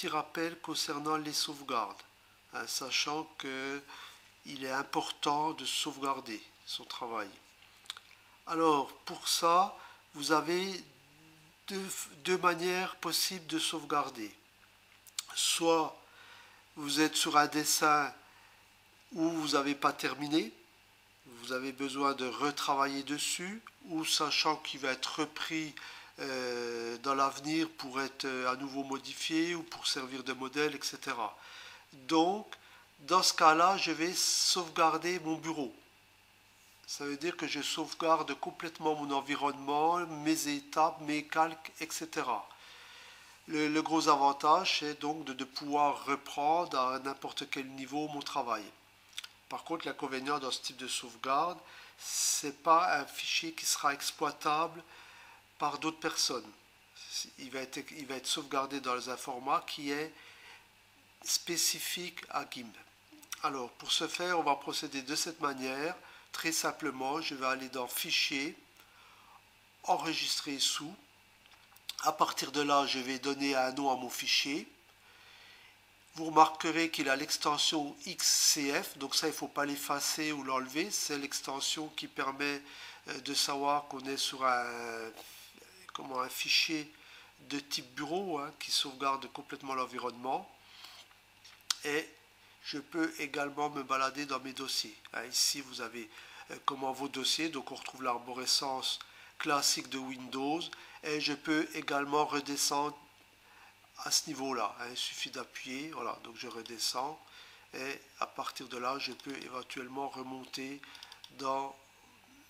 petit rappel concernant les sauvegardes, hein, sachant qu'il est important de sauvegarder son travail. Alors, pour ça, vous avez deux manières possibles de sauvegarder. Soit vous êtes sur un dessin où vous n'avez pas terminé, vous avez besoin de retravailler dessus, ou sachant qu'il va être repris dans l'avenir pour être à nouveau modifié ou pour servir de modèle, etc. Donc, dans ce cas-là, je vais sauvegarder mon bureau. Ça veut dire que je sauvegarde complètement mon environnement, mes étapes, mes calques, etc. Le gros avantage, c'est donc de pouvoir reprendre à n'importe quel niveau mon travail. Par contre, l'inconvénient dans ce type de sauvegarde, ce n'est pas un fichier qui sera exploitable par d'autres personnes. Il va être sauvegardé dans un format qui est spécifique à GIMP. Alors, pour ce faire, on va procéder de cette manière. Très simplement, je vais aller dans Fichier, Enregistrer sous. À partir de là, je vais donner un nom à mon fichier. Vous remarquerez qu'il a l'extension XCF, donc ça il ne faut pas l'effacer ou l'enlever, c'est l'extension qui permet de savoir qu'on est sur un fichier de type bureau, hein, qui sauvegarde complètement l'environnement. Et je peux également me balader dans mes dossiers. Hein, ici vous avez vos dossiers, donc on retrouve l'arborescence classique de Windows, et je peux également redescendre à ce niveau-là, hein, il suffit d'appuyer, voilà, donc je redescends et à partir de là, je peux éventuellement remonter dans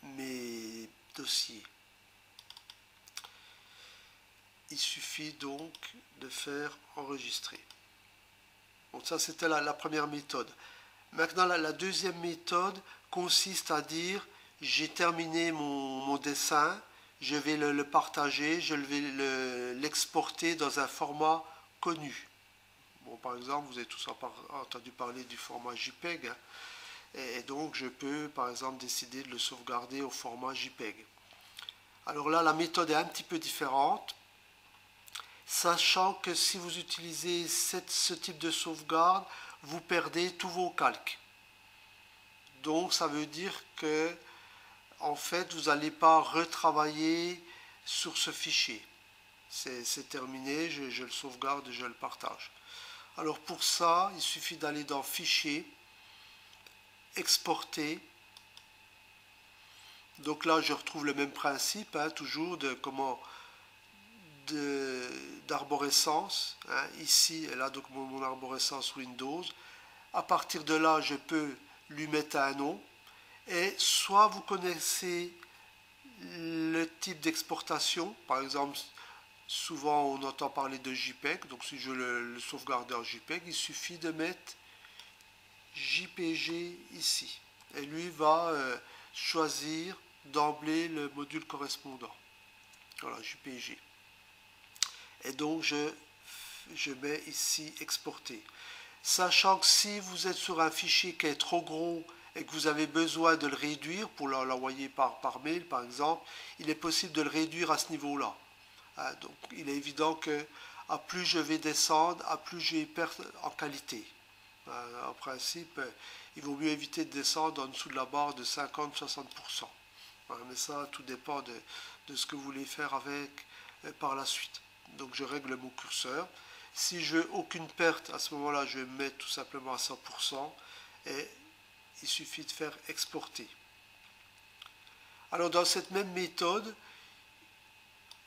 mes dossiers. Il suffit donc de faire enregistrer. Donc ça, c'était la première méthode. Maintenant, la deuxième méthode consiste à dire, j'ai terminé mon dessin, je vais le partager, je vais l'exporter dans un format connu. Bon, par exemple, vous avez tous entendu parler du format JPEG, hein, et donc je peux par exemple décider de le sauvegarder au format JPEG. Alors là, la méthode est un petit peu différente, sachant que si vous utilisez ce type de sauvegarde, vous perdez tous vos calques. Donc ça veut dire que en fait, vous n'allez pas retravailler sur ce fichier. C'est terminé, je le sauvegarde et je le partage. Alors pour ça, il suffit d'aller dans Fichier, Exporter. Donc là, je retrouve le même principe, hein, toujours d'arborescence. Hein, ici et là, donc mon arborescence Windows. À partir de là, je peux lui mettre un nom. Et soit vous connaissez le type d'exportation, par exemple, souvent on entend parler de JPEG, donc si je le sauvegarde en JPEG, il suffit de mettre JPG ici. Et lui va choisir d'emblée le module correspondant. Voilà, JPG. Et donc je mets ici exporter. Sachant que si vous êtes sur un fichier qui est trop gros et que vous avez besoin de le réduire pour l'envoyer par mail par exemple, il est possible de le réduire à ce niveau-là. Hein, donc il est évident que à plus je vais descendre, à plus j'ai perte en qualité. En principe, il vaut mieux éviter de descendre en dessous de la barre de 50-60%. Mais ça, tout dépend de ce que vous voulez faire avec par la suite. Donc je règle mon curseur. Si je veux aucune perte, à ce moment-là, je vais me mettre tout simplement à 100% et il suffit de faire exporter. Alors dans cette même méthode,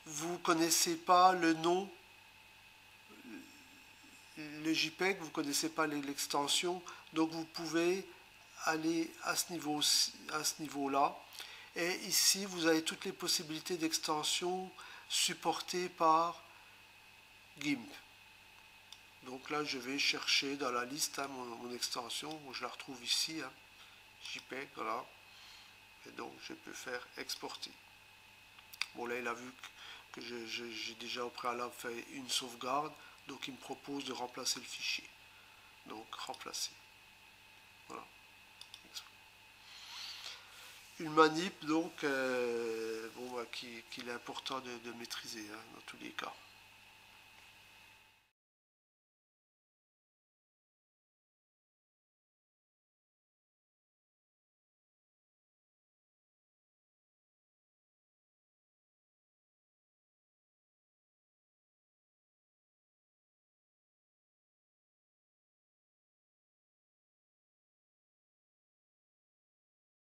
vous ne connaissez pas le nom, le JPEG, vous ne connaissez pas l'extension, donc vous pouvez aller à ce niveau-là. Et ici, vous avez toutes les possibilités d'extension supportées par GIMP. Donc là, je vais chercher dans la liste, hein, mon extension. Bon, je la retrouve ici, hein, JPEG, voilà. Et donc, je peux faire exporter. Bon, là, il a vu que j'ai déjà au préalable fait une sauvegarde. Donc, il me propose de remplacer le fichier. Donc, remplacer. Voilà. Une manip, donc, qu'il est important de maîtriser, hein, dans tous les cas.